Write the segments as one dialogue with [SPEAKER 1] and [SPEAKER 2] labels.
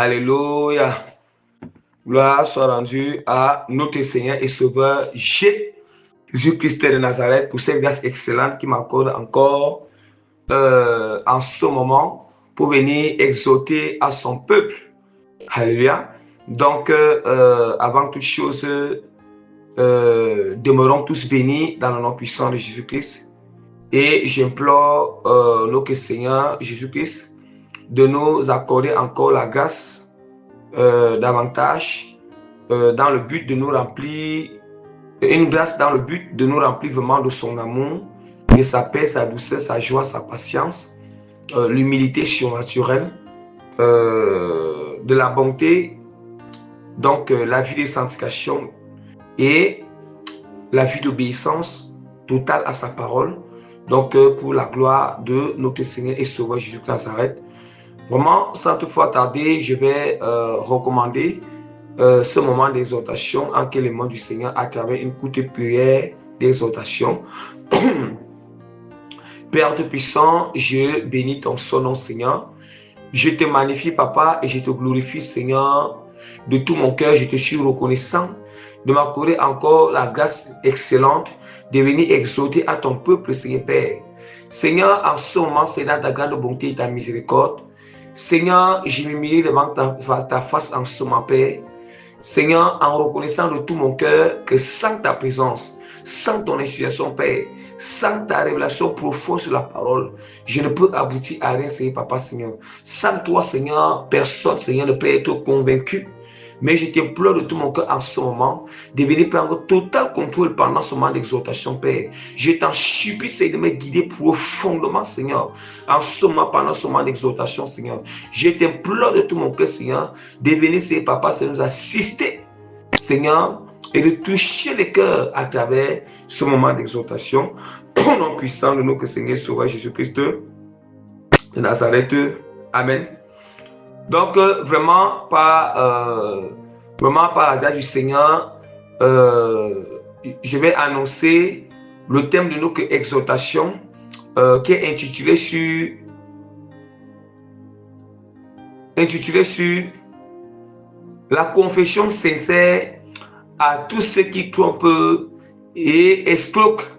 [SPEAKER 1] Alléluia. Gloire soit rendue à notre Seigneur et Sauveur Jésus-Christ de Nazareth pour cette grâce excellente qui m'accorde encore en ce moment pour venir exhorter à son peuple. Alléluia. Donc, avant toute chose, demeurons tous bénis dans le nom puissant de Jésus-Christ. Et j'implore notre Seigneur Jésus-Christ de nous accorder encore la grâce davantage dans le but de nous remplir, une grâce dans le but de nous remplir vraiment de son amour, de sa paix, sa douceur, sa joie, sa patience, l'humilité surnaturelle, de la bonté, donc la vie de sanctification et la vie d'obéissance totale à sa parole, donc pour la gloire de notre Seigneur et Sauveur Jésus-Christ de Nazareth. Vraiment, sans toutefois tarder, je vais recommander ce moment d'exhortation en l'élément du Seigneur à travers une courte prière d'exhortation. Père Tout-Puissant, je bénis ton nom, Seigneur. Je te magnifie, Papa, et je te glorifie, Seigneur. De tout mon cœur, je te suis reconnaissant de m'accorder encore la grâce excellente de venir exhorter à ton peuple, Seigneur Père. Seigneur, en ce moment, c'est dans ta grande bonté et ta miséricorde. Seigneur, je m'humilie devant ta face en ce moment, Père. Seigneur, en reconnaissant de tout mon cœur que sans ta présence, sans ton inspiration, Père, sans ta révélation profonde sur la parole, je ne peux aboutir à rien, Seigneur, Papa, Seigneur. Sans toi, Seigneur, personne, Seigneur, ne peut être convaincu. Mais je t'implore de tout mon cœur en ce moment de venir prendre total contrôle pendant ce moment d'exhortation, Père. Je t'en supplie, Seigneur, de me guider profondément, Seigneur, en ce moment, pendant ce moment d'exhortation, Seigneur. Je t'implore de tout mon cœur, Seigneur, de venir, Seigneur, Papa, Seigneur, nous assister, Seigneur, et de toucher les cœurs à travers ce moment d'exhortation. Au nom puissant de notre Seigneur Sauveur Jésus-Christ de Nazareth. Amen. Donc, vraiment, par la grâce du Seigneur, je vais annoncer le thème de notre exhortation qui est intitulé sur la confession sincère à tous ceux qui trompent et escroquent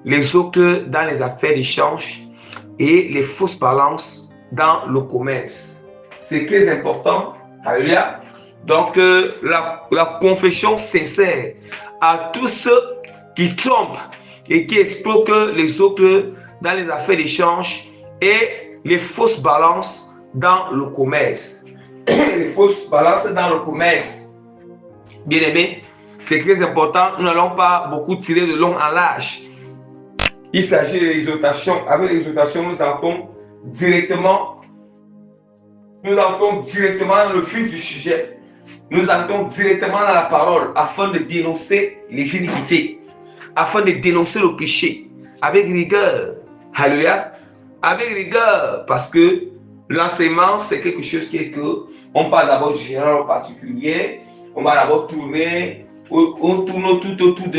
[SPEAKER 1] les autres dans les affaires d'échange et les fausses balances dans le commerce. C'est très important. Alléluia. Donc, la confession sincère à tous ceux qui trompent et qui escroquent les autres dans les affaires d'échange et les fausses balances dans le commerce. Les fausses balances dans le commerce. Bien aimé, c'est très important. Nous n'allons pas beaucoup tirer de long en large. Il s'agit de l'exhortation. Avec l'exhortation, nous entrons directement dans le fil du sujet. Nous entrons directement dans la parole afin de dénoncer les iniquités, afin de dénoncer le péché avec rigueur. Alléluia. Avec rigueur, parce que l'enseignement, c'est quelque chose qui est que on parle d'abord du général en particulier. On va d'abord tourner, on tourne tout autour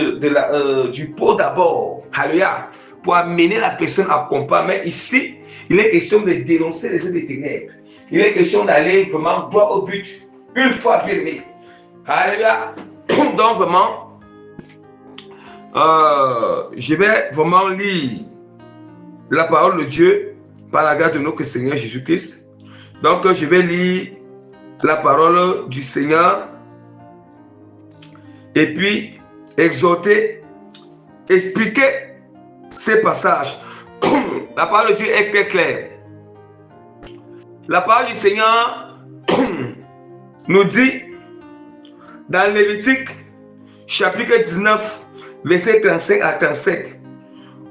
[SPEAKER 1] du pot d'abord. Alléluia. Pour amener la personne à comprendre. Mais ici, il est question de dénoncer les œuvres des ténèbres. Il est question d'aller vraiment droit au but, une fois permis. Alléluia. Donc vraiment, je vais vraiment lire la parole de Dieu par la grâce de notre Seigneur Jésus-Christ. Donc je vais lire la parole du Seigneur et puis exhorter, expliquer ces passages. La parole de Dieu est très claire. La parole du Seigneur nous dit dans Lévitique chapitre 19 verset 35 à 37,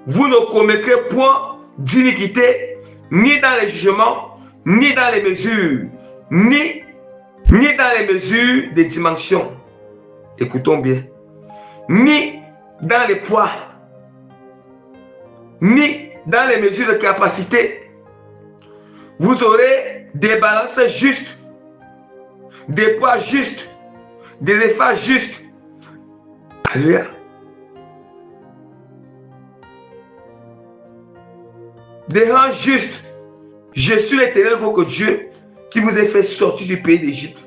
[SPEAKER 1] vous ne commettrez point d'iniquité ni dans les jugements, ni dans les mesures, ni dans les mesures des dimensions. Écoutons bien. Ni dans les poids, ni dans les mesures de capacité. Vous aurez des balances justes, des poids justes, des efforts justes. Alléluia. Des rangs justes. Je suis l'Éternel, votre Dieu, qui vous ai fait sortir du pays d'Égypte,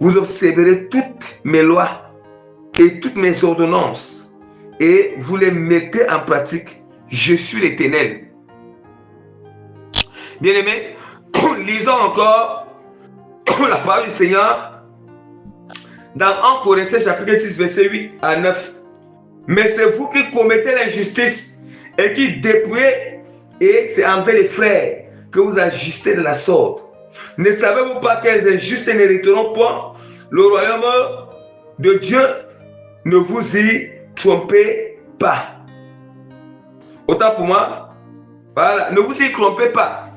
[SPEAKER 1] vous observerez toutes mes lois et toutes mes ordonnances et vous les mettez en pratique. Je suis l'Éternel. Bien-aimés, lisons encore la parole du Seigneur dans 1 Corinthiens chapitre 6 verset 8 à 9. Mais c'est vous qui commettez l'injustice et qui dépouillez, et c'est envers les frères que vous agissez de la sorte. Ne savez-vous pas que les injustes n'hériteront pas le royaume de Dieu? Ne vous y trompez pas. Autant pour moi, voilà, ne vous y trompez pas.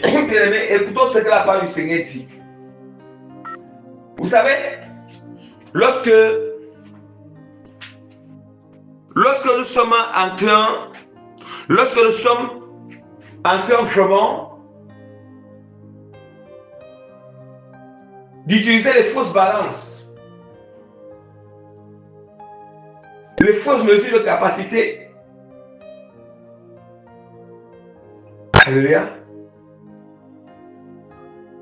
[SPEAKER 1] Bien-aimés, écoutons ce que la parole du Seigneur dit. Vous savez, lorsque nous sommes en train vraiment d'utiliser les fausses balances, les fausses mesures de capacité, alléluia,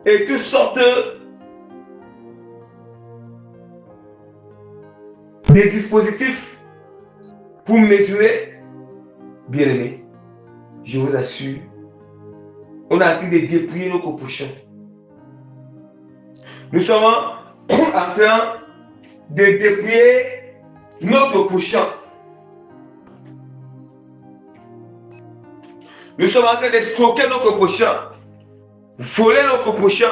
[SPEAKER 1] et toutes sortes de dispositifs pour mesurer, bien aimé, je vous assure, on a envie de dépouiller nos copochons. Nous sommes en train de dépouiller notre copochon. Nous sommes en train de stocker nos copochons, voler nos copochons,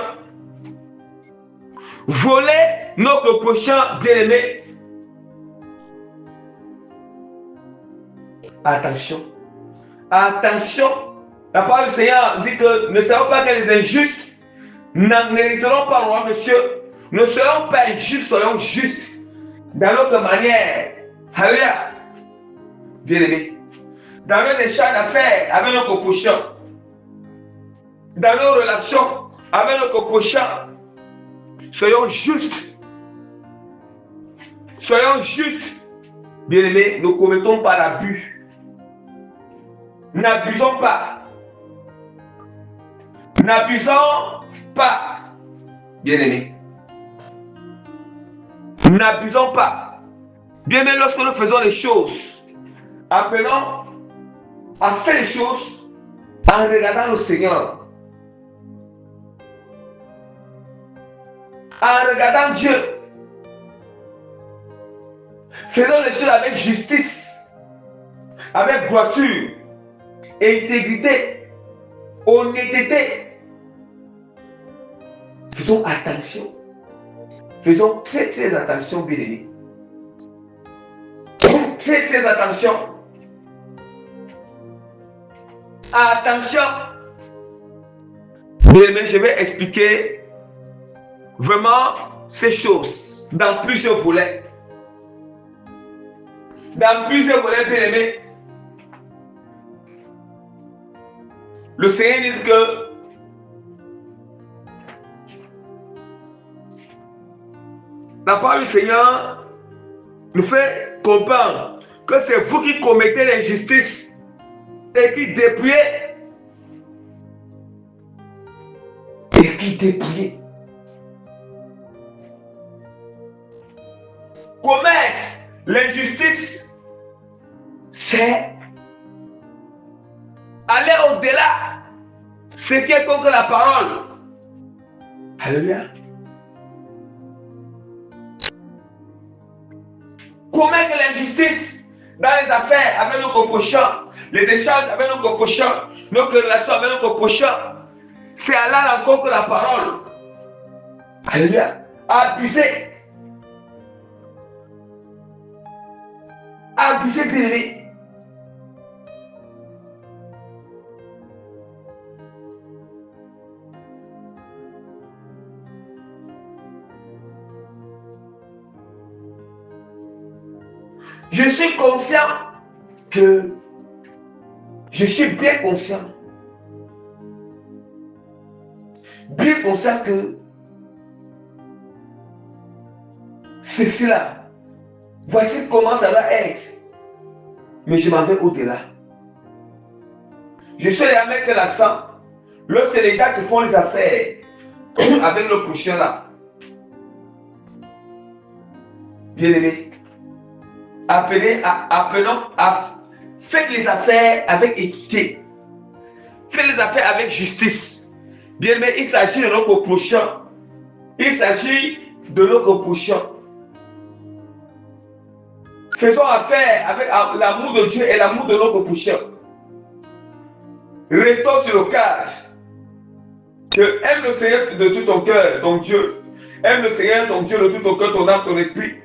[SPEAKER 1] voler nos copochons, bien aimés. Attention, attention, la parole du Seigneur dit que ne savons pas que les injustes n'hériteront pas le royaume de Dieu. Ne serons pas injustes, soyons justes dans notre manière. Alléluia. Bien-aimés, dans nos échanges d'affaires avec nos copochons, dans nos relations avec nos copochons, soyons justes. Soyons justes. Bien-aimés, ne commettons pas l'abus. N'abusons pas. N'abusons pas. Bien-aimés. N'abusons pas. Bien-aimés, lorsque nous faisons les choses, appelons à faire les choses en regardant le Seigneur. En regardant Dieu. Faisons les choses avec justice, avec droiture, intégrité, honnêteté. Faisons attention. Faisons très très attention, bien-aimés. Très très attention. Attention. Bien-aimés, je vais expliquer vraiment ces choses dans plusieurs volets. Dans plusieurs volets, bien-aimés. Le Seigneur dit que la parole du Seigneur nous fait comprendre que c'est vous qui commettez l'injustice et qui dépouillez. Et qui dépouillez. Commettre l'injustice, c'est aller au-delà, ce qui est contre la parole. Alléluia. Commettre l'injustice dans les affaires avec nos copochons, les échanges avec nos copochons, notre relation avec nos copochons, c'est aller à l'encontre de la parole. Alléluia. Abuser. Abuser, bien-aimé. Je suis conscient que je suis bien conscient que c'est cela. Voici comment ça va être. Mais je m'en vais au-delà. Je suis allé mettre l'accent lorsque les gens qui font les affaires avec le prochain là. Bien aimé. Faites les affaires avec équité. Faites les affaires avec justice. Bien aimé, il s'agit de notre prochain. Il s'agit de notre prochain. Faisons affaire avec l'amour de Dieu et l'amour de notre prochain. Restons sur le cadre. Que aime le Seigneur de tout ton cœur, ton Dieu. Aime le Seigneur, ton Dieu, de tout ton cœur, ton âme, ton esprit.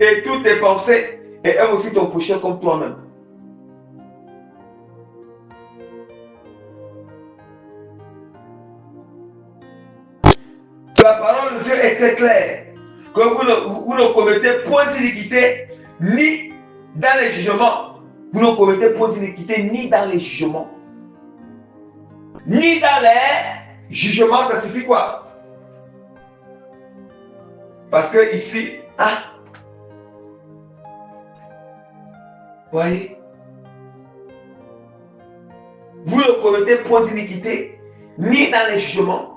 [SPEAKER 1] Et toutes tes pensées. Et aime aussi ton prochain comme toi-même. La parole de Dieu est très claire. Que vous ne commettez point d'iniquité ni dans les jugements. Vous ne commettez point d'iniquité ni dans les jugements. Ni dans les jugements, ça signifie quoi? Parce que ici, voyez, vous ne commettez point d'iniquité ni dans les jugements.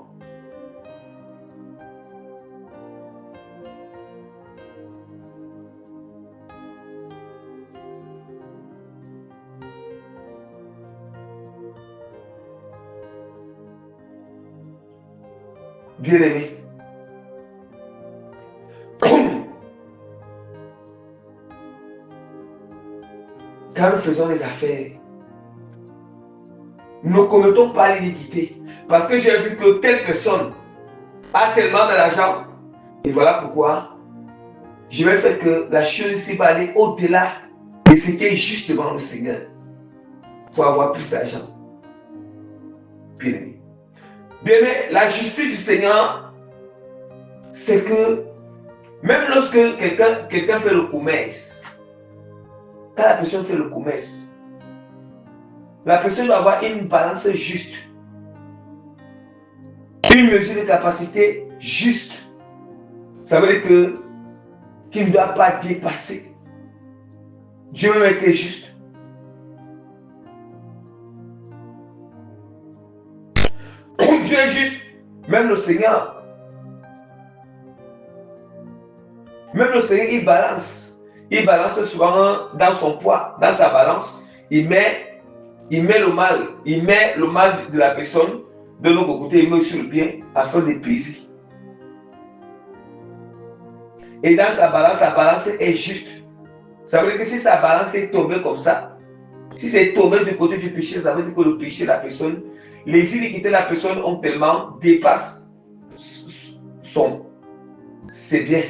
[SPEAKER 1] Bien aimé. Quand nous faisons les affaires, nous ne commettons pas l'iniquité. Parce que j'ai vu que telle personne a tellement d'argent. Et voilà pourquoi je vais faire que la chose ici va aller au-delà de ce qui est juste devant le Seigneur. Pour avoir plus d'argent. Bien aimé. Bien aimé, la justice du Seigneur, c'est que même lorsque quelqu'un fait le commerce, quand la personne fait le commerce, la personne doit avoir une balance juste, une mesure de capacité juste. Ça veut dire qu'il ne doit pas dépasser. Dieu même était juste. Dieu est juste. Même le Seigneur, il balance. Il balance souvent dans son poids, dans sa balance. Il met le mal de la personne de l'autre côté, il met sur le bien afin de peser. Et dans sa balance est juste. Ça veut dire que si sa balance est tombée comme ça, si c'est tombé du côté du péché, ça veut dire que le péché de la personne, les iniquités de la personne ont tellement dépassé ses biens,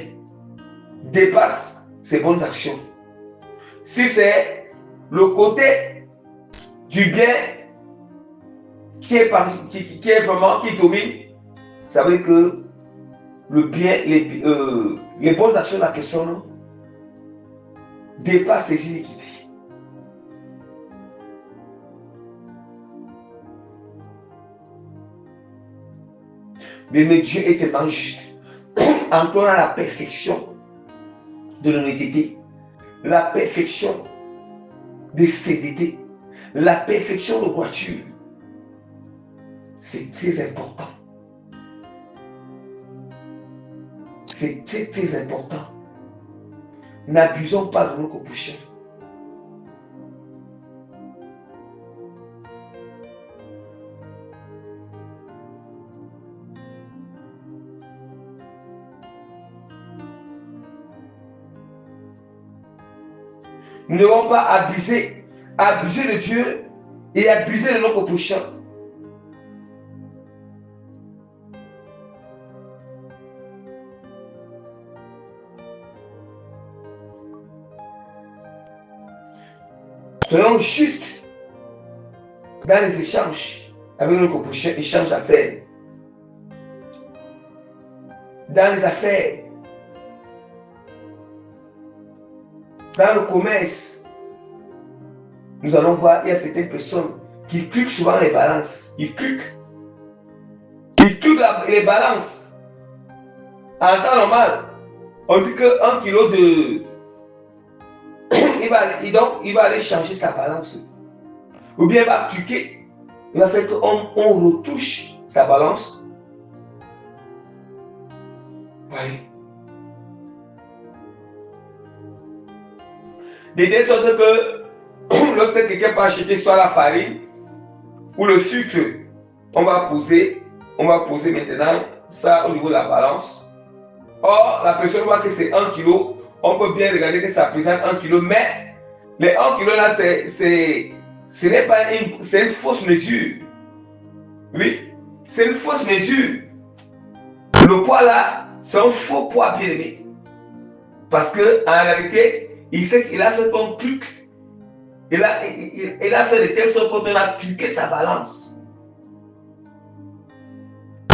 [SPEAKER 1] dépasse ses bonnes actions. Si c'est le côté du bien qui domine, ça veut dire que le bien, les bonnes actions de la personne dépassent ses iniquités. Mais Dieu est tellement juste. Encore à la perfection de l'honnêteté, la perfection de sédité, la perfection de droiture. C'est très important. C'est très très important. N'abusons pas de nos prochains. Nous ne devons pas abuser de Dieu et abuser de notre prochain. Soyons justes dans les échanges avec notre prochain, échange d'affaires. Dans les affaires, dans le commerce, nous allons voir, il y a certaines personnes qui cliquent souvent les balances. Ils cliquent les balances. En temps normal, on dit que 1 kilo de... il va aller changer sa balance. Ou bien il va cliquer. Il va faire qu'on retouche sa balance Oui. De telle sorte que lorsque quelqu'un peut acheter soit la farine ou le sucre, on va poser maintenant ça au niveau de la balance. Or, la personne voit que c'est 1 kg, on peut bien regarder que ça présente 1 kg, mais les 1 kg là, ce n'est pas c'est une fausse mesure. Oui, c'est une fausse mesure. Le poids là, c'est un faux poids, bien aimé. Parce que en réalité, il sait qu'il a fait un truc. Il a fait de telle sorte qu'on a truqué sa balance.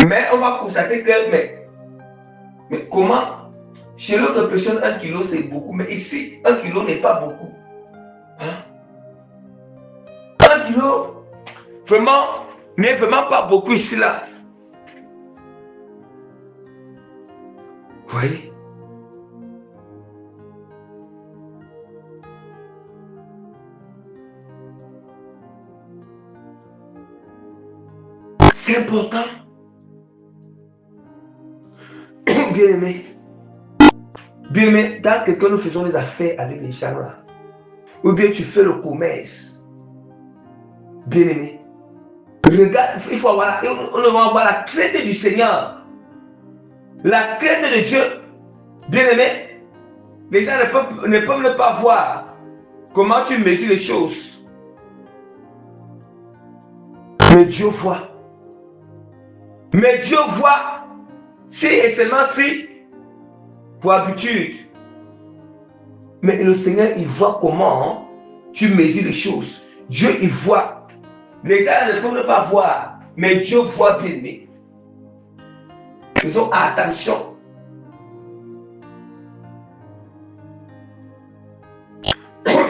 [SPEAKER 1] Mais on va constater que, mais comment, chez l'autre personne, 1 kg c'est beaucoup, mais ici, 1 kg n'est pas beaucoup. Hein? 1 kg, vraiment, n'est vraiment pas beaucoup ici là. Vous voyez? C'est important. Bien aimé. Bien aimé, tant que nous faisons des affaires avec les gens là, ou bien tu fais le commerce, bien aimé, regarde, il faut avoir, on va avoir la crainte du Seigneur. La crainte de Dieu, bien aimé, les gens ne peuvent pas voir comment tu mesures les choses. Mais Dieu voit. Mais Dieu voit si et seulement si, pour habitude. Mais le Seigneur, il voit comment tu mesures les choses. Dieu, il voit. Les gens ne peuvent pas voir, mais Dieu voit bien. Mais faisons attention.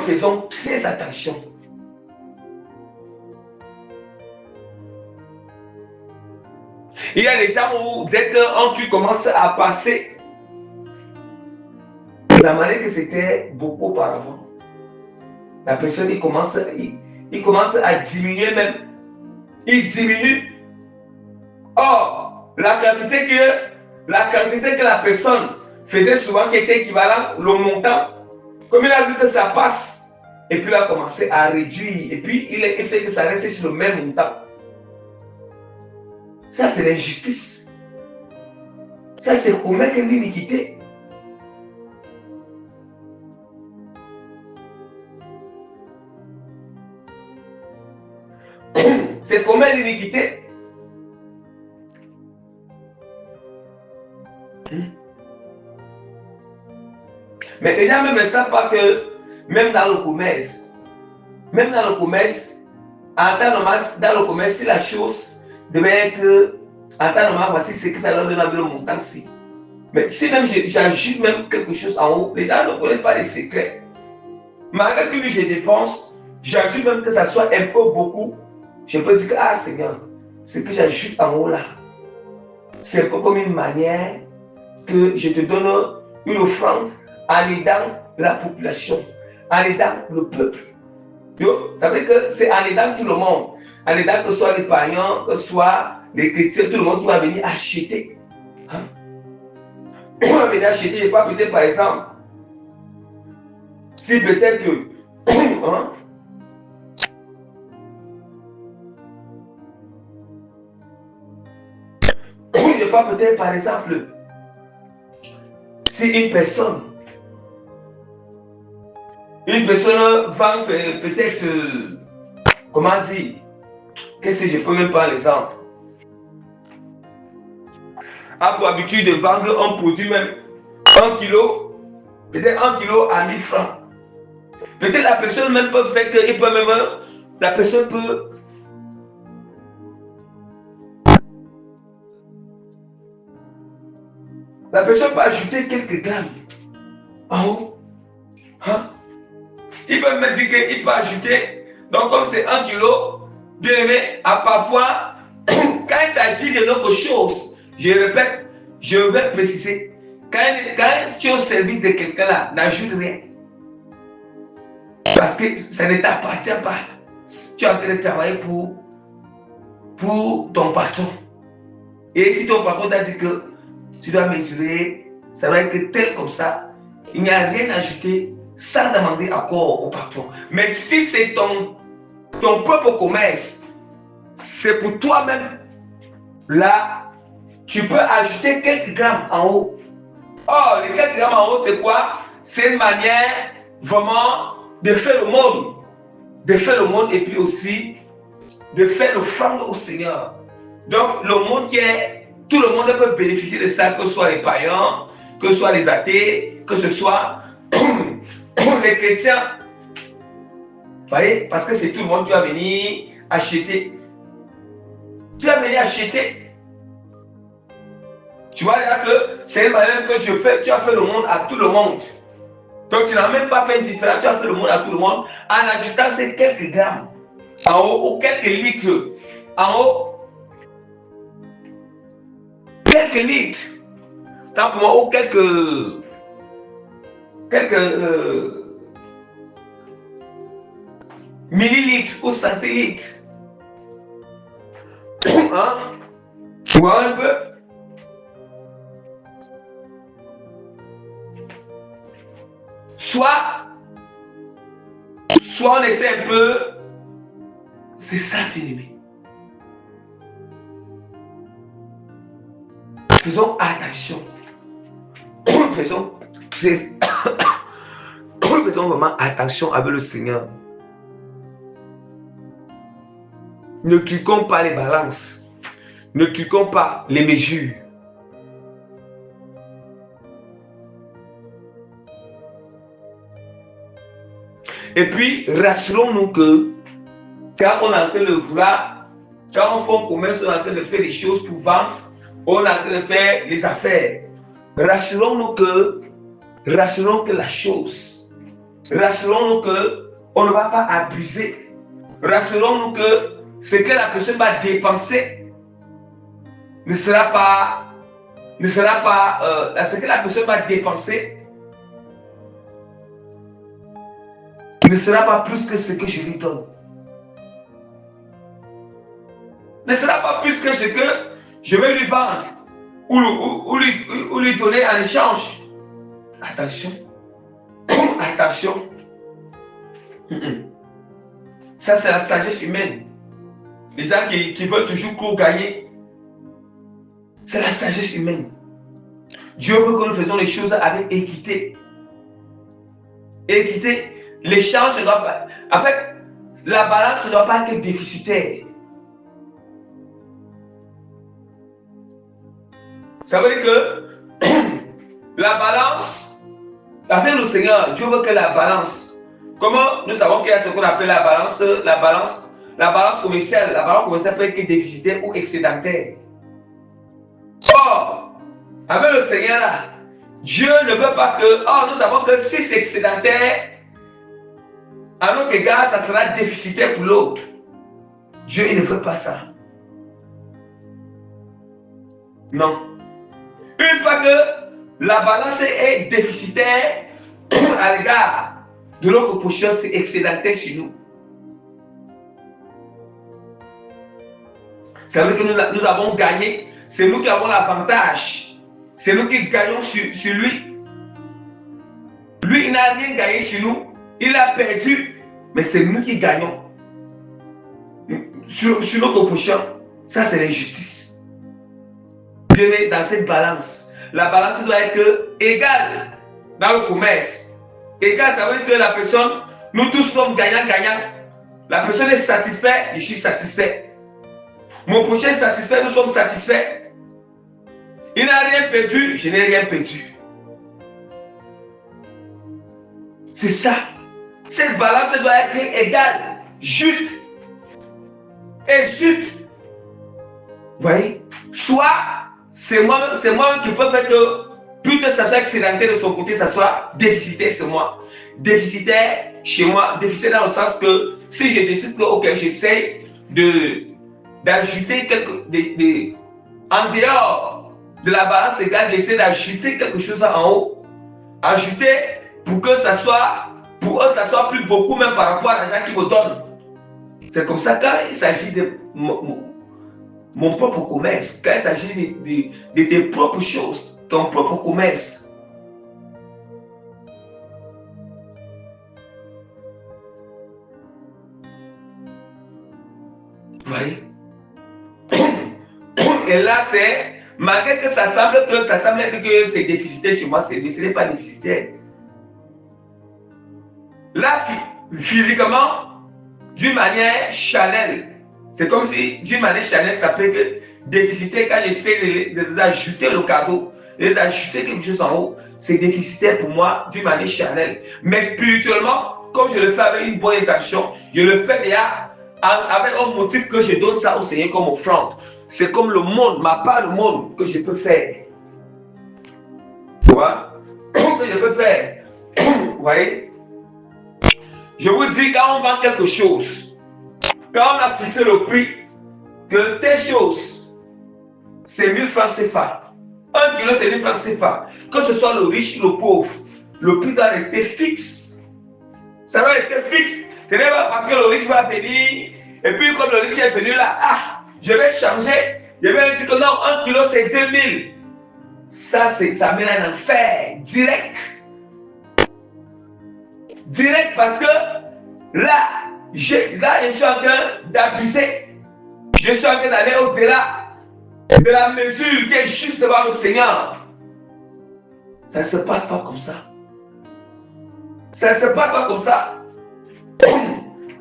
[SPEAKER 1] Faisons très attention. Il y a des gens où, dès qu'un truc commence à passer, la manière que c'était beaucoup auparavant, la personne, il commence à diminuer même. Il diminue. Or, la quantité que la personne faisait souvent qui était équivalent, le montant, comme il a vu que ça passe, et puis il a commencé à réduire, et puis il a fait que ça reste sur le même montant. Ça, c'est l'injustice. Ça, c'est commettre l'iniquité. C'est commettre l'iniquité. Mais les gens même ne savent pas que, même dans le commerce, en temps normal, dans le commerce, si la chose devait être en temps normal, voici ce que ça donne le montant-ci. Mais si même j'ajoute même quelque chose en haut, les gens ne connaissent pas les secrets. Malgré que je dépense, j'ajoute même que ça soit un peu beaucoup. Je peux dire que, ah Seigneur, ce que j'ajoute en haut là, c'est un peu comme une manière que je te donne une offrande en aidant la population, en aidant le peuple. Ça veut dire que c'est en aidant tout le monde, en aidant que ce soit les païens, que ce soit les chrétiens, tout le monde qui va venir acheter. Hein? On va venir acheter, je ne sais pas, peut-être par exemple, si peut-être que hein, je ne sais pas, peut-être par exemple, si une personne vend peut-être, comment dire, qu'est-ce que je peux même pas l'exemple, a pour habitude de vendre un produit même 1 kilo, peut-être 1 kilo à 1000 francs. Peut-être la personne même peut faire que, la personne peut ajouter quelques grammes en haut. Hein? Il peut me dire qu'il peut ajouter, donc comme c'est 1 kilo, bien aimé, à parfois, quand il s'agit de notre chose, je répète, je vais préciser, quand tu es au service de quelqu'un là, n'ajoute rien. Parce que ça ne t'appartient pas. Tu es en train de travailler pour ton patron. Et si ton patron t'a dit que Tu dois mesurer, ça doit être tel comme ça. Il n'y a rien à ajouter sans demander accord au patron. Mais si c'est ton propre commerce, c'est pour toi-même, là, tu peux ajouter quelques grammes en haut. Or, les quelques grammes en haut, c'est quoi? C'est une manière vraiment de faire le monde. De faire le monde et puis aussi de faire l'offrande au Seigneur. Donc, le monde qui est, tout le monde peut bénéficier de ça, que ce soit les païens, que ce soit les athées, que ce soit les chrétiens. Vous voyez? Parce que c'est tout le monde qui va venir acheter. Tu vas venir acheter. Tu vois là que c'est une manière que je fais, tu as fait le monde à tout le monde. Donc tu n'as même pas fait une différence, tu as fait le monde à tout le monde en ajoutant ces quelques grammes en haut ou quelques litres en haut. Quelques litres. Tant pour moi, ou quelques millilitres ou centilitres. Hein? Tu vois un peu? Soit on essaie un peu. C'est ça, bien-aimé. Faisons attention. Faisons vraiment attention avec le Seigneur. Ne cliquons pas les balances. Ne cliquons pas les mesures. Et puis, rassurons-nous que quand on est en train de vouloir, quand on fait un commerce, on est en train de faire des choses pour vendre, on est en train de faire les affaires. Rassurons-nous que la chose, rassurons-nous que on ne va pas abuser. Rassurons-nous que ce que la personne va dépenser ne sera pas ce que la personne va dépenser ne sera pas plus que ce que je lui donne. Ne sera pas plus que ce que je vais lui vendre ou lui donner en échange. Attention. Attention. Ça, c'est la sagesse humaine. Les gens qui veulent toujours gagner. C'est la sagesse humaine. Dieu veut que nous faisons les choses avec équité. Équité. L'échange ne doit pas. En fait, la balance ne doit pas être déficitaire. Ça veut dire que la balance, avec le Seigneur, Dieu veut que la balance. Comment nous savons qu'il y a ce qu'on appelle la balance commerciale. La balance commerciale peut être déficitaire ou excédentaire. Or, avec le Seigneur là, Dieu ne veut pas que. Or, nous savons que si c'est excédentaire, à notre égard, ça sera déficitaire pour l'autre. Dieu, il ne veut pas ça. Non. Une fois que la balance est déficitaire à l'égard de l'autre prochain, c'est excédentaire sur nous. Ça veut dire que nous avons gagné. C'est nous qui avons l'avantage. C'est nous qui gagnons sur lui. Lui, il n'a rien gagné sur nous. Il a perdu, mais c'est nous qui gagnons. Sur notre prochain, ça c'est l'injustice. Bien, dans cette balance, la balance doit être égale dans le commerce. Égale, ça veut dire que la personne, nous tous sommes gagnants-gagnants. La personne est satisfaite, je suis satisfait. Mon prochain est satisfait, nous sommes satisfaits. Il n'a rien perdu, je n'ai rien perdu. C'est ça. Cette balance doit être égale, juste. Et juste. Vous voyez? Soit c'est moi qui peux faire que plutôt ça soit excédentaire de son côté, ça soit déficitaire chez moi. Déficitaire chez moi, déficitaire dans le sens que si je décide que ok, j'essaie d'ajouter en dehors de la balance égale, j'essaie d'ajouter quelque chose en haut. Ajouter pour que ça soit, pour eux, ça soit plus beaucoup même par rapport à l'argent qu'ils me donnent. C'est comme ça quand il s'agit de mon propre commerce. Quand il s'agit de tes propres choses, ton propre commerce. Vous voyez? Et là, c'est, malgré que ça semble être que c'est déficitaire chez moi, ce n'est pas déficitaire. Là, physiquement, d'une manière charnelle, c'est comme si, d'une manière charnelle, ça peut être déficitaire quand j'essaie d'ajouter le cadeau, les ajouter quelque chose en haut, c'est déficitaire pour moi d'une manière charnelle. Mais spirituellement, comme je le fais avec une bonne intention, je le fais déjà avec un motif que je donne ça au Seigneur comme offrande. C'est comme le monde, ma part de monde que je peux faire. Tu vois? Que je peux faire. Vous voyez? Je vous dis, quand on vend quelque chose, quand on a fixé le prix, que telle chose, c'est 1000 francs CFA. 1 kilo, c'est 1000 francs CFA. Que ce soit le riche ou le pauvre, le prix doit rester fixe. Ça doit rester fixe. Ce n'est pas parce que le riche va venir, et puis comme le riche est venu là, je vais changer, je vais dire que non, 1 kilo c'est 2000. Ça mène à un enfer direct. Direct parce que là, je suis en train d'abuser. Je suis en train d'aller au-delà de la mesure qui est juste devant le Seigneur. Ça ne se passe pas comme ça. Ça ne se passe pas comme ça.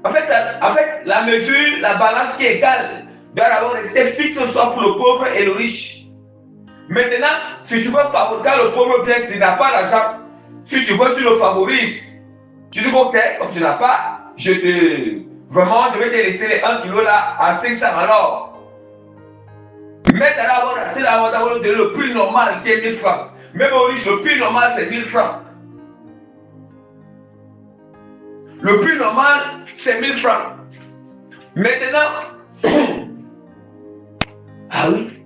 [SPEAKER 1] En fait, la mesure, la balance qui est égale doit avoir resté fixe soit pour le pauvre et le riche. Maintenant, si tu veux favoriser, quand le pauvre vient, s'il n'a pas l'argent, si tu veux, tu le favorises. Tu dis, ok, comme tu n'as pas, vraiment, je vais te laisser les 1 kg là à 500 alors. Mais tu as d'abord donné le prix normal qui est 1000 francs. Même au riche, le prix normal c'est 1000 francs. Le prix normal c'est 1000 francs. Maintenant, ah oui.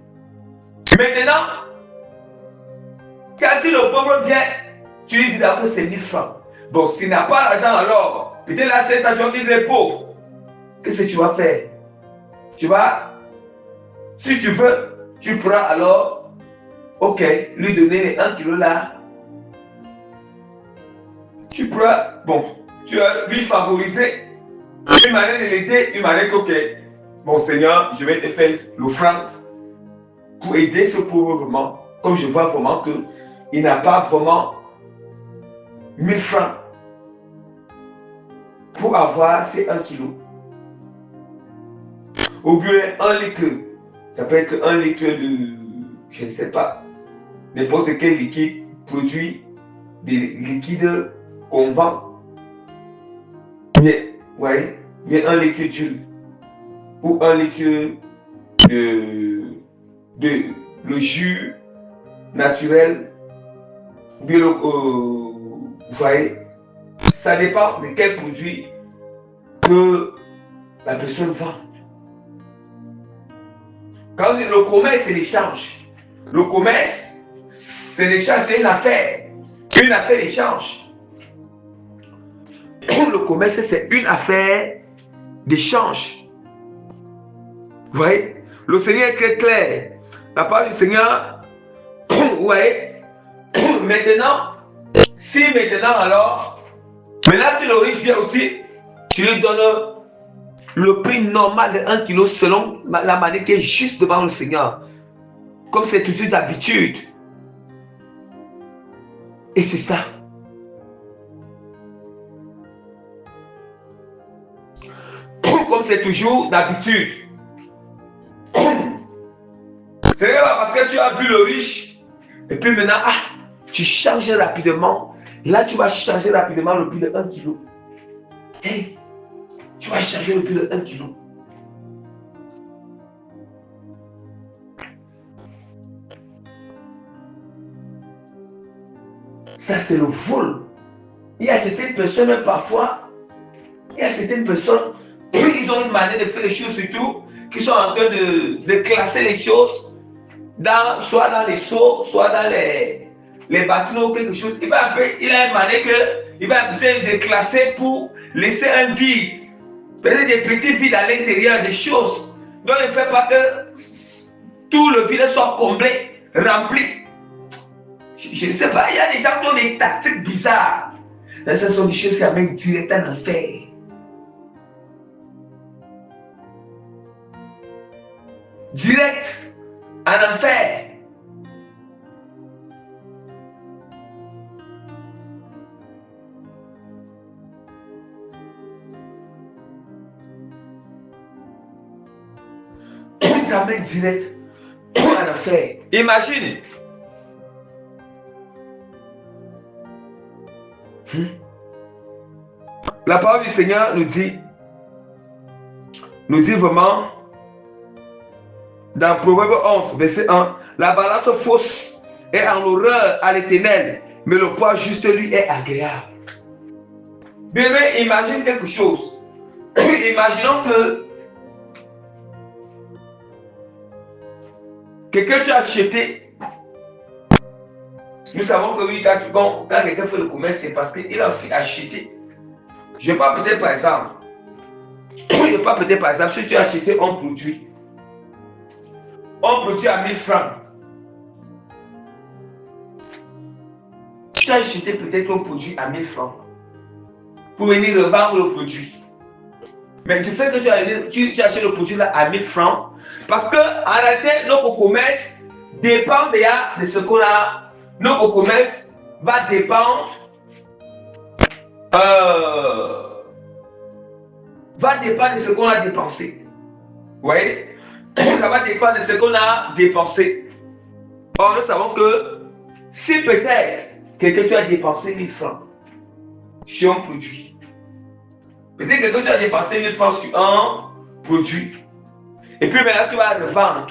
[SPEAKER 1] Maintenant, quand si le pauvre vient, tu lui dis d'abord que c'est 1000 francs. Bon, s'il n'a pas l'argent alors, peut-être là c'est ça, je dis les pauvres. Qu'est-ce que tu vas faire? Tu vas, si tu veux, tu pourras alors, ok, lui donner les 1 kg là. Tu pourras, bon, tu vas lui favoriser. Une manière de l'aider, une manière que, ok, bon Seigneur, je vais te faire l'offrande pour aider ce pauvre vraiment, comme je vois vraiment qu'il n'a pas vraiment 1000 francs pour avoir ces 1 kg. Ou bien 1 litre. Ça peut être 1 litre de, je ne sais pas, n'importe quel liquide, produit, des liquides qu'on vend. Mais, ouais, mais 1 litre d'huile. Ou 1 litre de le jus naturel. Bien, vous voyez, ça dépend de quel produit que la personne vend. Quand on dit le commerce, c'est l'échange. Le commerce, c'est l'échange, c'est une affaire d'échange. Le commerce, c'est une affaire d'échange. Vous voyez, le Seigneur est très clair. La parole du Seigneur, vous voyez, maintenant, alors, maintenant si le riche vient aussi, tu lui donnes le prix normal de 1 kg selon la manière qui est juste devant le Seigneur. Comme c'est toujours d'habitude. Et c'est ça. Comme c'est toujours d'habitude. C'est pas parce que tu as vu le riche, et puis maintenant, tu changes rapidement. Là, tu vas changer rapidement le prix de 1 kg. Hey, tu vas changer le prix de 1 kg. Ça, c'est le vol. Il y a certaines personnes, même parfois, ils ont une manière de faire les choses surtout, qui sont en train de classer les choses, soit dans les seaux, soit dans les bassins ou quelque chose. Il a une manière qu'il va besoin de classer pour laisser un vide. Peut-être des petits vides à l'intérieur, des choses Donc ne fais pas que tout le village soit comblé, rempli. Je ne sais pas, il y a des gens qui ont des tactiques bizarres. Là, ce sont des choses qui amènent direct en enfer. Direct en enfer. Ça amène direct en enfer. Imagine. La parole du Seigneur nous dit vraiment dans Proverbe 11, verset 1, la balance fausse est en horreur à l'Éternel, mais le poids juste lui est agréable. Bien, mais imagine quelque chose. Imaginons que quelqu'un tu as acheté. Nous savons que oui, quand quelqu'un fait le commerce, c'est parce qu'il a aussi acheté. Je ne vais pas peut-être par exemple. Si tu as acheté un produit à 1000 francs. Tu as acheté peut-être un produit à 1000 francs pour venir revendre le produit. Mais tu sais que tu achètes le produit là à 1000 francs parce que en réalité, notre commerce dépend déjà de ce qu'on a. Notre commerce va dépendre de ce qu'on a dépensé. Vous voyez? Ça va dépendre de ce qu'on a dépensé. Or, nous savons que si peut-être que tu as dépensé 1000 francs sur un produit, peut-être que tu as dépensé 1000 francs sur un produit, et puis maintenant tu vas revendre.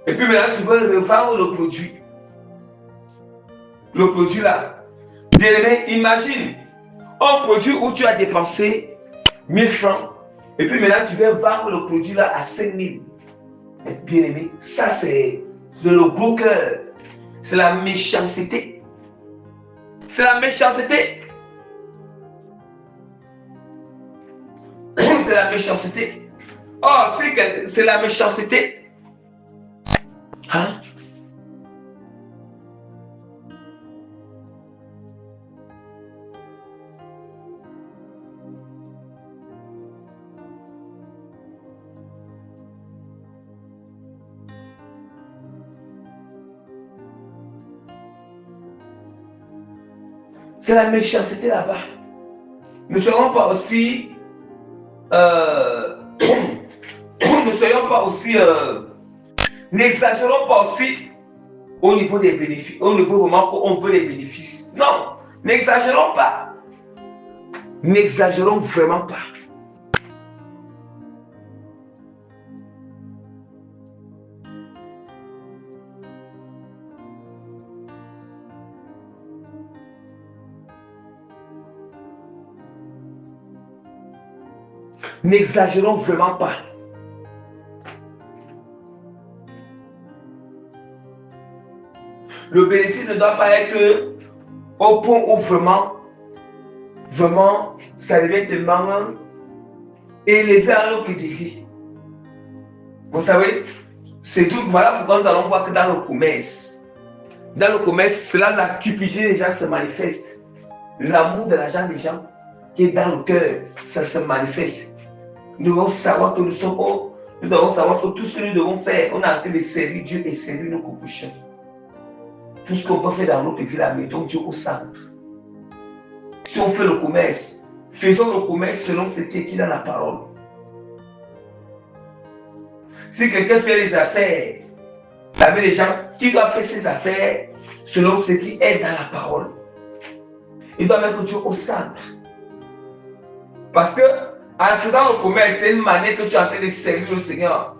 [SPEAKER 1] Et puis maintenant tu veux revendre le produit. Le produit là. Bien aimé, imagine un produit où tu as dépensé 1000 francs. Et puis maintenant tu veux vendre le produit là à 5000. Bien aimé, ça c'est de le beau cœur. C'est la méchanceté. C'est la méchanceté. C'est la méchanceté. Oh, c'est la méchanceté. Hein? C'est la méchanceté là-bas. Ne soyons pas aussi n'exagérons pas aussi au niveau des bénéfices, au niveau vraiment qu'on veut les bénéfices. Non, n'exagérons pas. N'exagérons vraiment pas. N'exagérons vraiment pas. Le bénéfice ne doit pas être au point où vraiment, ça devient tellement élevé à l'autre degré. Vous savez, c'est tout. Voilà pourquoi nous allons voir que dans le commerce, cela la cupidité des gens se manifeste. L'amour de l'argent des gens qui est dans le cœur, ça se manifeste. Nous devons savoir que nous devons savoir que tout ce que nous devons faire, on a en train de servir Dieu et servir nos prochains. Tout ce qu'on peut faire dans notre vie, là, mettons Dieu au centre. Si on fait le commerce, faisons le commerce selon ce qui est écrit dans la parole. Si quelqu'un fait les affaires avec les gens qui doivent faire ses affaires selon ce qui est dans la parole, il doit mettre Dieu au centre. Parce que en faisant le commerce, c'est une manière que tu es en train de servir le Seigneur.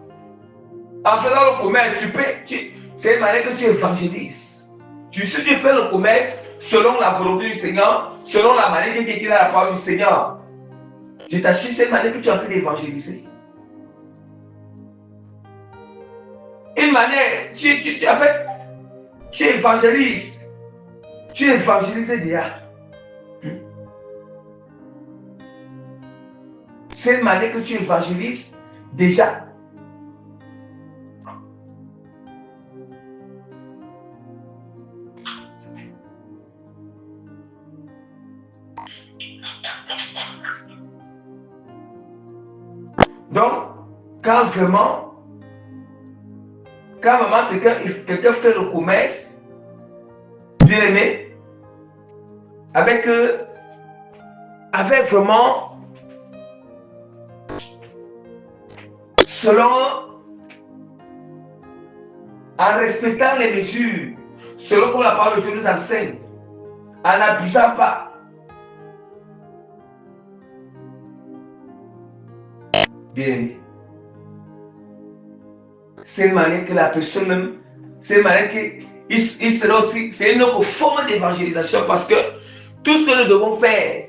[SPEAKER 1] En faisant le commerce, c'est une manière que tu évangélises. Si tu fais le commerce selon la volonté du Seigneur, selon la manière qui est écrite dans la parole du Seigneur, je t'assure, c'est une manière que tu es en train d'évangéliser. Une manière, en fait, tu évangélises. Tu évangélises déjà. C'est une manière que tu évangélises déjà. Donc, quand vraiment, quelqu'un fait le commerce, bien aimé, avec vraiment, en respectant les mesures, selon comme la parole de Dieu nous enseigne, en n'abusant pas. Bien, c'est une manière que la personne même, c'est une manière qu'il sera aussi, c'est une autre forme d'évangélisation parce que tout ce que nous devons faire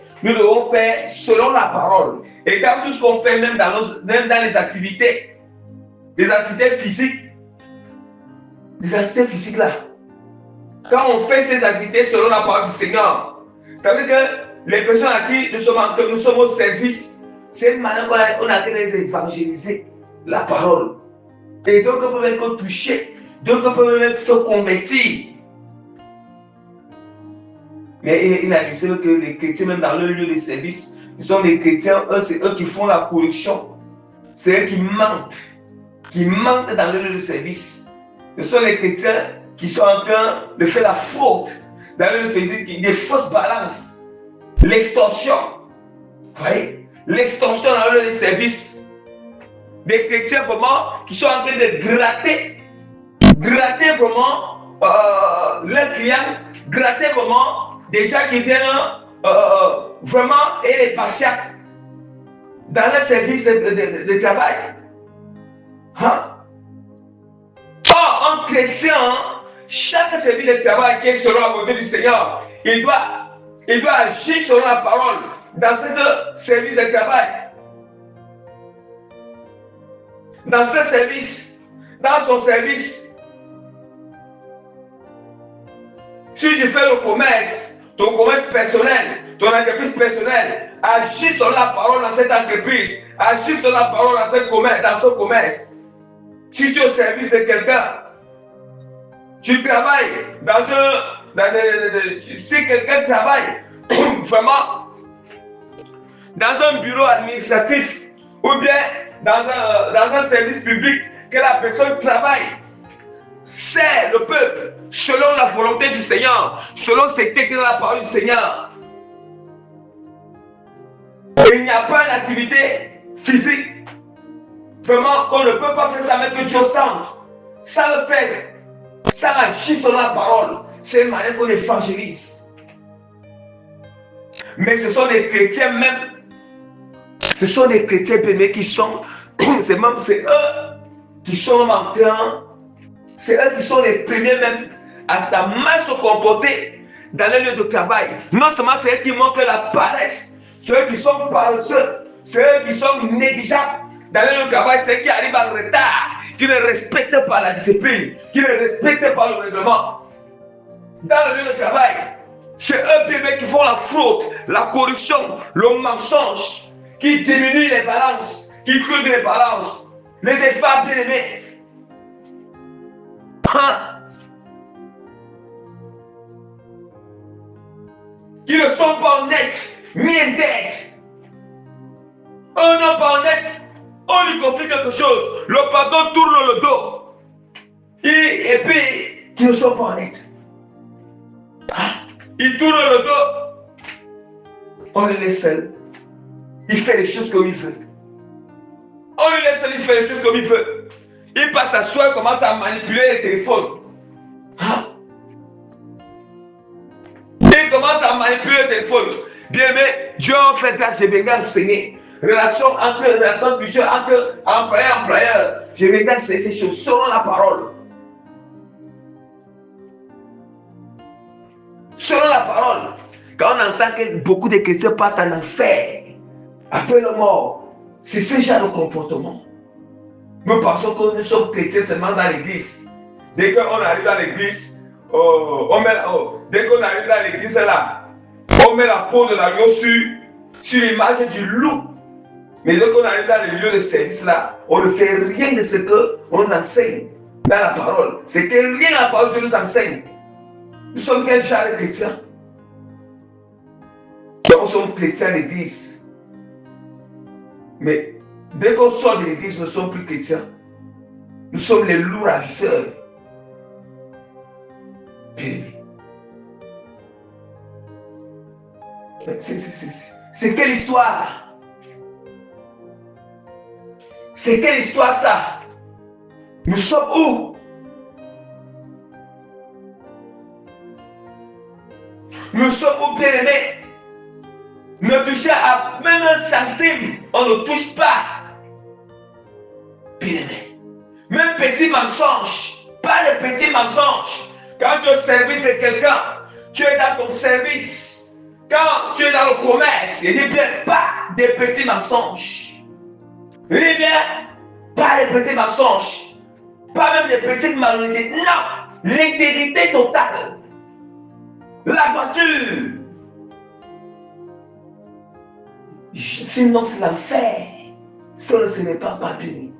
[SPEAKER 1] selon la parole. Et quand tout ce qu'on fait, même dans les activités physiques, là, quand on fait ces activités selon la parole du Seigneur, ça veut dire que les personnes à qui nous sommes au service, c'est une manière qu'on a de les évangéliser la parole. Et donc on peut même toucher, donc on peut même se convertir. Mais il a dit que les chrétiens, même dans leur lieu de service, ils sont des chrétiens, c'est eux qui font la corruption. C'est eux qui mentent dans leur lieu de service. Ce sont les chrétiens qui sont en train de faire la fraude dans leur lieu de service, des fausses balances, l'extorsion. Vous voyez? L'extorsion dans leur lieu de service. Des chrétiens vraiment qui sont en train de gratter vraiment leurs clients, gratter vraiment des gens qui viennent vraiment et les patients dans leur service de travail. Hein? Or, un chrétien, chaque service de travail qui est selon la volonté du Seigneur, il doit agir selon la parole dans ce service de travail. Dans ce service, dans son service, si tu fais le commerce, ton commerce personnel, ton entreprise personnelle, agis sur la parole dans cette entreprise, agis sur la parole dans ce commerce. Si tu es au service de quelqu'un, tu travailles si quelqu'un travaille vraiment dans un bureau administratif ou bien dans un service public, que la personne travaille, sert le peuple selon la volonté du Seigneur, selon ce qui est dans la parole du Seigneur. Il n'y a pas d'activité physique. Vraiment, qu'on ne peut pas faire ça, mais que Dieu au centre. Ça le fait. Ça agit sur la parole. C'est une manière qu'on évangélise. Mais ce sont des chrétiens même. Ce sont des chrétiens bénis qui sont. C'est eux qui sont en train. C'est eux qui sont les premiers même à sa mal se comporter dans les lieux de travail. Non seulement c'est eux qui montrent la paresse, c'est eux qui sont paresseux, c'est eux qui sont négligeables. Dans les lieux de travail, c'est eux qui arrivent en retard, qui ne respectent pas la discipline, qui ne respectent pas le règlement. Dans le lieu de travail, c'est eux bien qui font la fraude, la corruption, le mensonge, qui diminuent les balances, qui creusent les balances, les efforts bien aimés. Qui ne sont pas honnêtes, ni indexes. Un homme pas honnête, on lui confie quelque chose, le patron tourne le dos. Et puis, qui ne sont pas honnêtes. Il tourne le dos. On le laisse seul. Il fait les choses comme il veut. On lui laisse seul, il fait les choses comme il veut. Il passe à soi, il commence à manipuler les téléphones. Il commence à manipuler le téléphone. Bien aimé, Dieu a fait grâce, je vais enseigner. Relation future entre employeur et employeur. Je vais enseigner ces choses selon la parole. Selon la parole. Quand on entend que beaucoup de chrétiens partent en enfer après la mort, c'est ce genre de comportement. Nous pensons que nous sommes chrétiens seulement dans l'église. Dès qu'on arrive dans l'église, dès qu'on arrive dans l'église là, on met la peau de l'agneau sur l'image du loup. Mais lorsqu'on arrive dans le lieu de service là, on ne fait rien de ce qu'on nous enseigne dans la parole. C'est que rien à la parole que nous enseigne. Nous sommes quel genre de chrétiens? Nous sommes chrétiens d'église. Mais dès qu'on sort de l'église, nous ne sommes plus chrétiens. Nous sommes les loups ravisseurs. C'est quelle histoire? C'est quelle histoire ça? Nous sommes où? Nous sommes où, bien-aimés? Ne toucher à même un centime, on ne touche pas. Bien-aimés. Même petit mensonge, pas de petits mensonges. Quand tu es au service de quelqu'un, tu es dans ton service. Quand tu es dans le commerce, il dit bien, pas de petits mensonges. Il dit bien, pas de petits mensonges. Pas même de petites malhonnêtetés. Non, l'intégrité totale. La voiture. Sinon, c'est l'enfer. Si on ne se répand pas béni.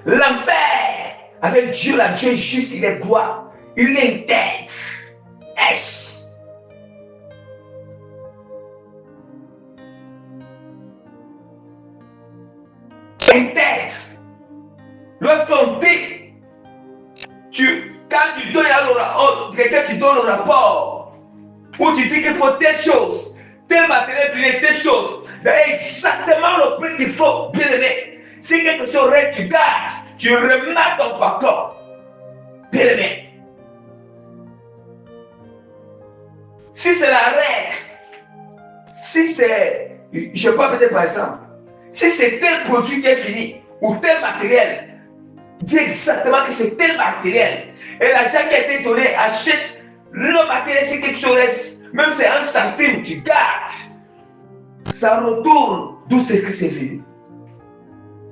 [SPEAKER 1] L'enfer, avec Dieu, là, Dieu est juste, il est droit, il est intègre. Est-ce? Intègre. Lorsqu'on dit, quand tu donnes quelqu'un, tu donnes le rapport, où tu dis qu'il faut telle chose, tel matériel fini, telle chose, c'est exactement le prix qu'il faut, bien aimé. Si quelque chose reste, tu gardes, tu remarques ton patron. Bien aimé. Si c'est la règle, si c'est, je peux peut-être par exemple, si c'est tel produit qui est fini, ou tel matériel, dis exactement que c'est tel matériel. Et l'argent qui a été donné, achète le matériel, si quelque chose reste, même si c'est un centime, tu gardes. Ça retourne d'où c'est que c'est venu.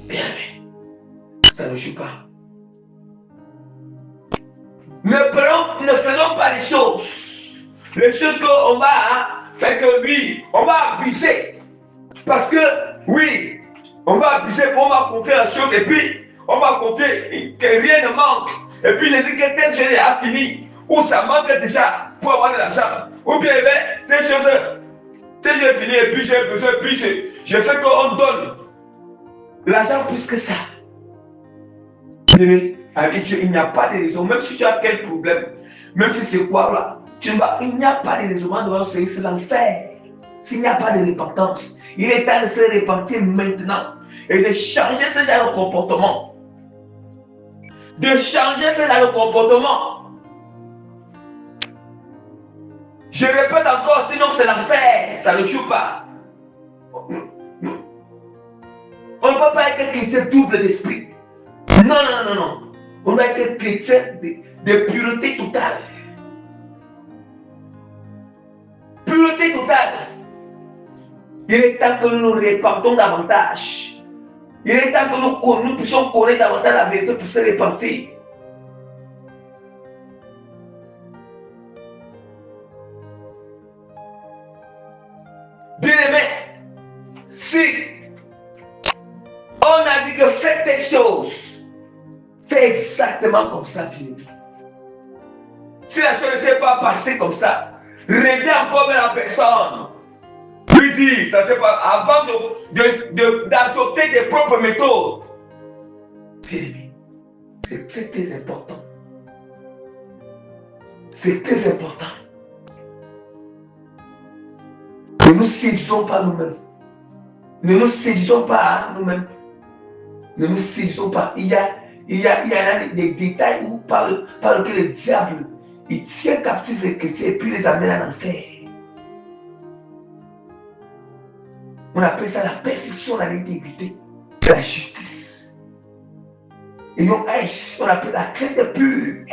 [SPEAKER 1] Bien aimé, ça ne joue pas. Ne faisons pas les choses qu'on va faire que oui, on va abuser. Parce que oui, on va abuser, on va confier la chose et puis on va confier que rien ne manque. Et puis je dis que telle chose a fini, ou ça manque déjà pour avoir de l'argent. Ou bien telle chose est finie et puis j'ai besoin, puis je fais qu'on donne l'argent plus que ça. Avec Dieu, il n'y a pas de raison, même si tu as quel problème, même si c'est quoi là, il n'y a pas de raison devant c'est l'enfer. S'il n'y a pas de repentance, il est temps de se repentir maintenant et de changer ce genre de comportement. De changer ce genre de comportement. Je répète encore, sinon c'est l'enfer, ça ne joue pas. On ne peut pas être chrétien double d'esprit. Non. On doit être chrétien de pureté totale. Pureté totale. Il est temps que nous nous répandons davantage. Il est temps que nous puissions connaître davantage la vérité pour se repentir. Bien aimé, si on a dit que faites des choses, fais exactement comme ça, bien. Si la chose ne s'est pas passée comme ça, reviens encore vers la personne. Lui dis, ça c'est pas avant d'adopter tes propres méthodes. Bien aimé, c'est très important. C'est très important. Ne nous séduisons pas nous-mêmes. Ne nous séduisons pas nous-mêmes. Ne nous séduisons pas. Il y a des détails où par lequel le diable il tient captif les chrétiens et puis les amène en enfer. On appelle ça la perfection, la l'intégrité, la justice. Et on appelle la crainte pure,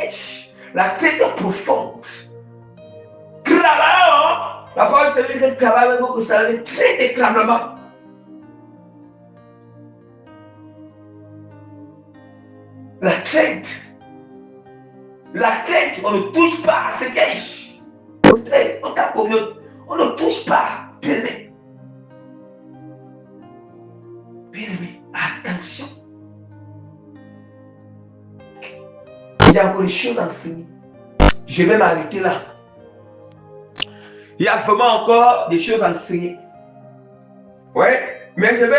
[SPEAKER 1] la crainte profonde. La parole se dit que travail, que ça veut très déclarement. La crainte, on ne touche pas à ce qu'est. On ne touche pas, bien. Attention. Il y a encore des choses à enseigner. Je vais m'arrêter là. Il y a vraiment encore des choses à enseigner. Ouais, mais je vais,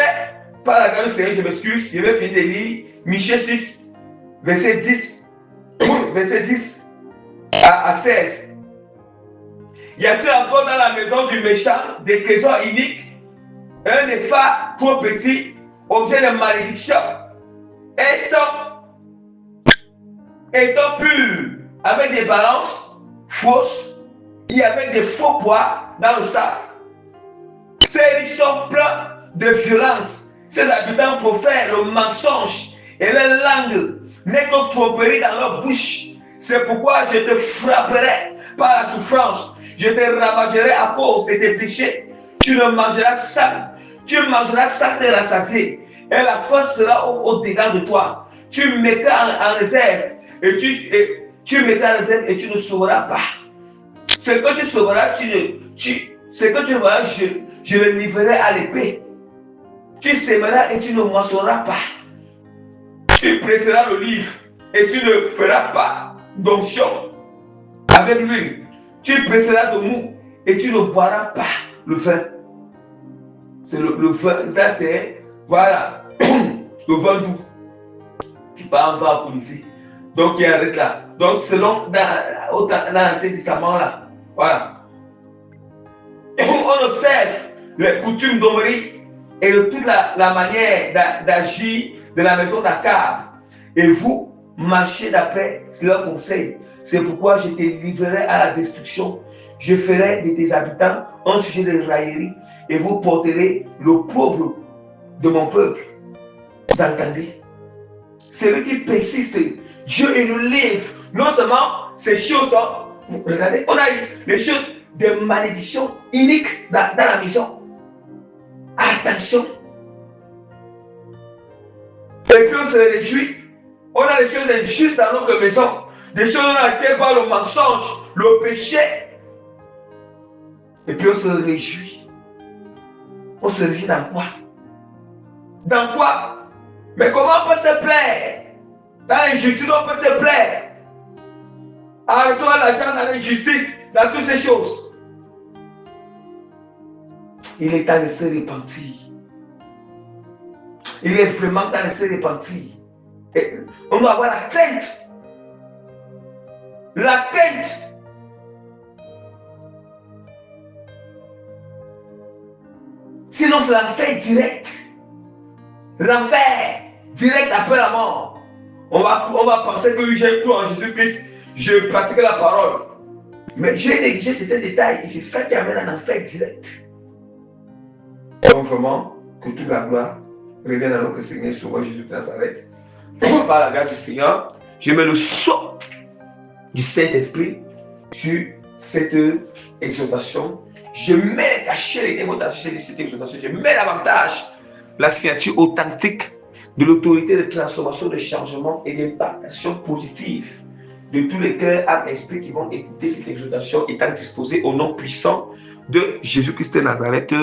[SPEAKER 1] par la grâce du Seigneur, je m'excuse, je vais finir de lire Michée 6, verset 10, verset 10 à 16. Y a-t-il encore dans la maison du méchant des trésors iniques, un effort trop petit, objet de malédiction, étant pur, avec des balances fausses et avec des faux poids dans le sac. Ces riches sont pleins de violence. Ces habitants profèrent le mensonge et leur langue n'est que tromperie dans leur bouche. C'est pourquoi je te frapperai par la souffrance. Je te ravagerai à cause de tes péchés. Tu ne mangeras sang. Tu mangeras sang de rassasié. Et la force sera au-dedans de toi. Tu mettras en réserve et tu mettras en réserve et tu ne sauveras pas. Ce que tu sauveras, ce que tu verras, je le livrerai à l'épée. Tu sèmeras et tu ne moissonneras pas. Tu presseras l'olive et tu ne feras pas d'onction avec l'huile. Tu presseras de mou et tu ne boiras pas le vin. C'est le vin, ça c'est, voilà, le vin doux. Qui part en vin ici. Donc il arrête là. Donc selon dans l'Ancien Testament là, voilà. On observe les coutumes d'Omri et de toute la manière d'agir de la maison d'Akab. Et vous marchez d'après leurs conseils. C'est pourquoi je te livrerai à la destruction. Je ferai de tes habitants un sujet de raillerie et vous porterez l'opprobre de mon peuple. Vous entendez? Celui qui persiste, Dieu il nous livre. Non seulement ces choses, regardez, on a eu les choses de malédiction unique dans la maison. Attention. Et puis on se réjouit. On a des choses injustes dans notre maison. Des choses dans lesquelles par le mensonge, le péché. Et puis on se réjouit. On se réjouit dans quoi? Dans quoi? Mais comment on peut se plaire? Dans l'injustice, on peut se plaire. À recevoir l'argent dans l'injustice, dans toutes ces choses. Il est temps de se repentir. Il est vraiment temps de se repentir. Et on doit avoir la crainte. La crainte. Sinon, c'est l'enfer direct. L'enfer direct après la mort. On va penser que j'ai cru en Jésus-Christ, je pratique la parole. Mais j'ai négligé certains détails et c'est ça qui amène un enfer direct. Donc vraiment, que toute la gloire revienne à notre Seigneur Sauveur Jésus de Nazareth. Par la grâce du Seigneur, je mets le sceau du Saint-Esprit sur cette exhortation. Je mets caché les démotations de cette exhortation. Je mets davantage la signature authentique de l'autorité de transformation, de changement et d'impactation positive de tous les cœurs, âmes, esprits qui vont écouter cette exhortation étant disposés au nom puissant de Jésus-Christ de Nazareth.